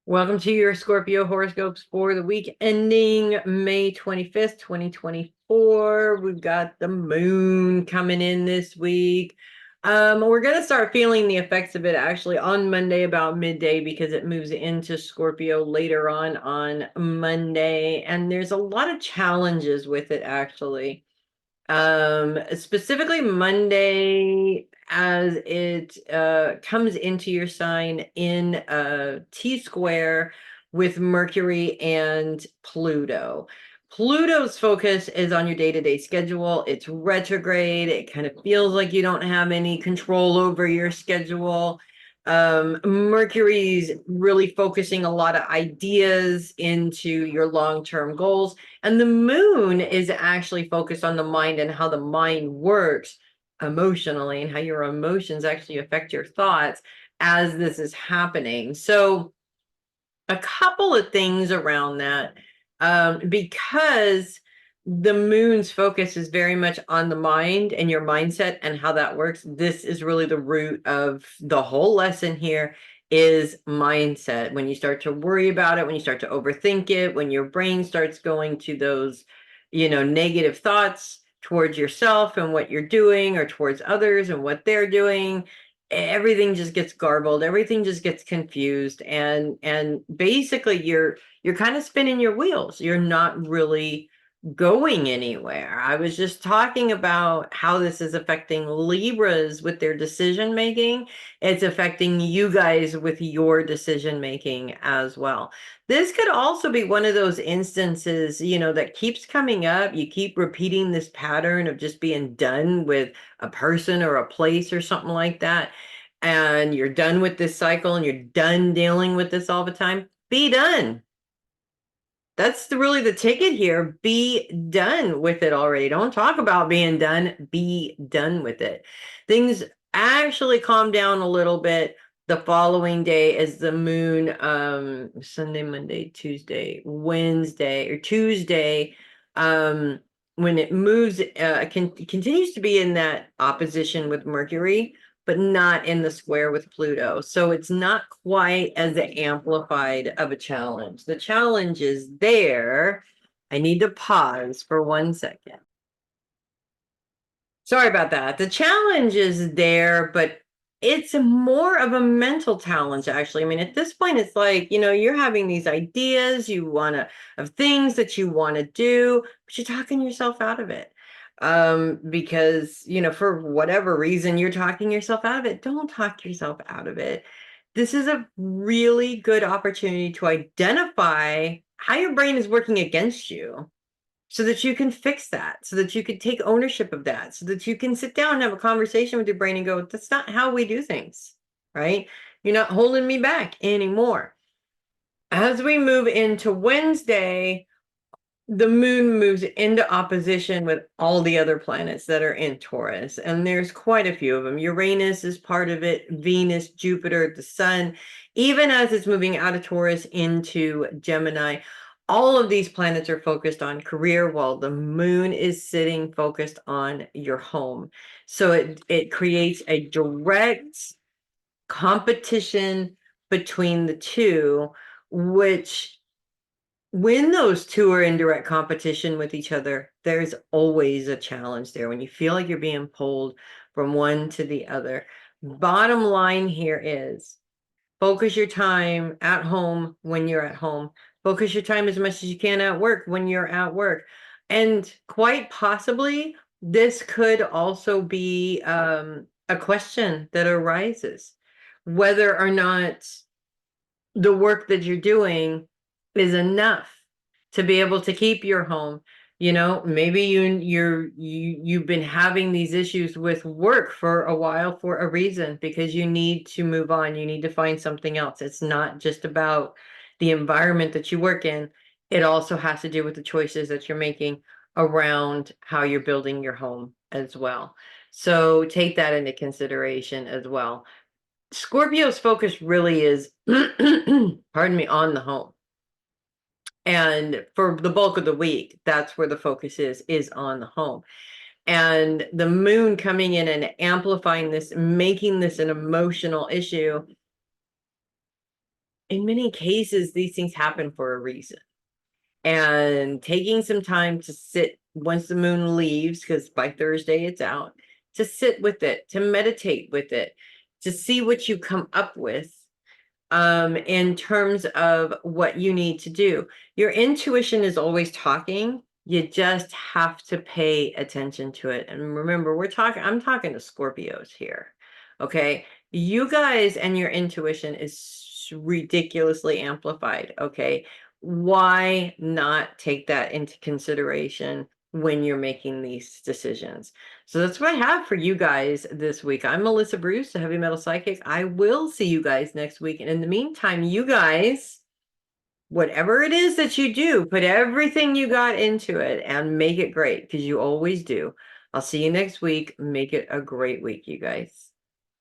Welcome to your Scorpio horoscopes for the week ending May 25th, 2024. We've got the moon coming in this week. We're going to start feeling the effects of it actually on Monday about midday because it moves into Scorpio later on Monday. And there's a lot of challenges with it actually. Specifically Monday as it comes into your sign in T square with Mercury and Pluto. Pluto's focus is on your day-to-day schedule. It's retrograde. It kind of feels like you don't have any control over your schedule. Mercury's really focusing a lot of ideas into your long-term goals. And the moon is actually focused on the mind and how the mind works emotionally and how your emotions actually affect your thoughts as this is happening. So a couple of things around that, because the moon's focus is very much on the mind and your mindset and how that works. This is really the root of the whole lesson here is mindset. When you start to worry about it, when you start to overthink it, when your brain starts going to those, negative thoughts towards yourself and what you're doing or towards others and what they're doing, everything just gets garbled, everything just gets confused, and basically you're kind of spinning your wheels. You're not really going anywhere. I was just talking about how this is affecting Libras with their decision making. It's affecting you guys with your decision making as well. This could also be one of those instances, that keeps coming up. You keep repeating this pattern of just being done with a person or a place or something like that. And you're done with this cycle and you're done dealing with this all the time. Be done. That's really the ticket here. Be done with it already. Don't talk about being done. Be done with it. Things actually calm down a little bit the following day as the moon, Sunday, Monday, Tuesday, Wednesday, or Tuesday, when it moves, continues to be in that opposition with Mercury, but not in the square with Pluto. So it's not quite as amplified of a challenge. The challenge is there. I need to pause for 1 second. Sorry about that. The challenge is there, but it's more of a mental challenge, actually. I mean, at this point, it's like, you're having these ideas of things that you want to do, but you're talking yourself out of it. Because, for whatever reason, you're talking yourself out of it. Don't talk yourself out of it. This is a really good opportunity to identify how your brain is working against you so that you can fix that, so that you can take ownership of that, so that you can sit down and have a conversation with your brain and go, that's not how we do things, right? You're not holding me back anymore. As we move into Wednesday, the moon moves into opposition with all the other planets that are in Taurus, and there's quite a few of them. Uranus is part of it, Venus, Jupiter, the sun, even as it's moving out of Taurus into Gemini. All of these planets are focused on career while the moon is sitting focused on your home. So it creates a direct competition between the two, which when those two are in direct competition with each other, there's always a challenge there when you feel like you're being pulled from one to the other. Bottom line here is focus your time at home when you're at home. Focus your time as much as you can at work when you're at work. And quite possibly, this could also be a question that arises, whether or not the work that you're doing is enough to be able to keep your home. Maybe you've been having these issues with work for a while for a reason, because you need to move on. You need to find something else. It's not just about the environment that you work in. It also has to do with the choices that you're making around how you're building your home as well. So take that into consideration as well. Scorpio's focus really is, pardon me, on the home. And for the bulk of the week, that's where the focus is on the home. And the moon coming in and amplifying this, making this an emotional issue, in many cases, these things happen for a reason. And taking some time to sit once the moon leaves, because by Thursday it's out, to sit with it, to meditate with it, to see what you come up with in terms of what you need to do. Your intuition is always talking. You just have to pay attention to it. And remember, I'm talking to Scorpios here. Okay. You guys and your intuition is ridiculously amplified. Okay. Why not take that into consideration when you're making these decisions? So that's what I have for you guys this week. I'm Melissa Bruce, the Heavy Metal Psychic. I will see you guys next week. And in the meantime, you guys, whatever it is that you do, put everything you got into it and make it great, because you always do. I'll see you next week. Make it a great week, you guys.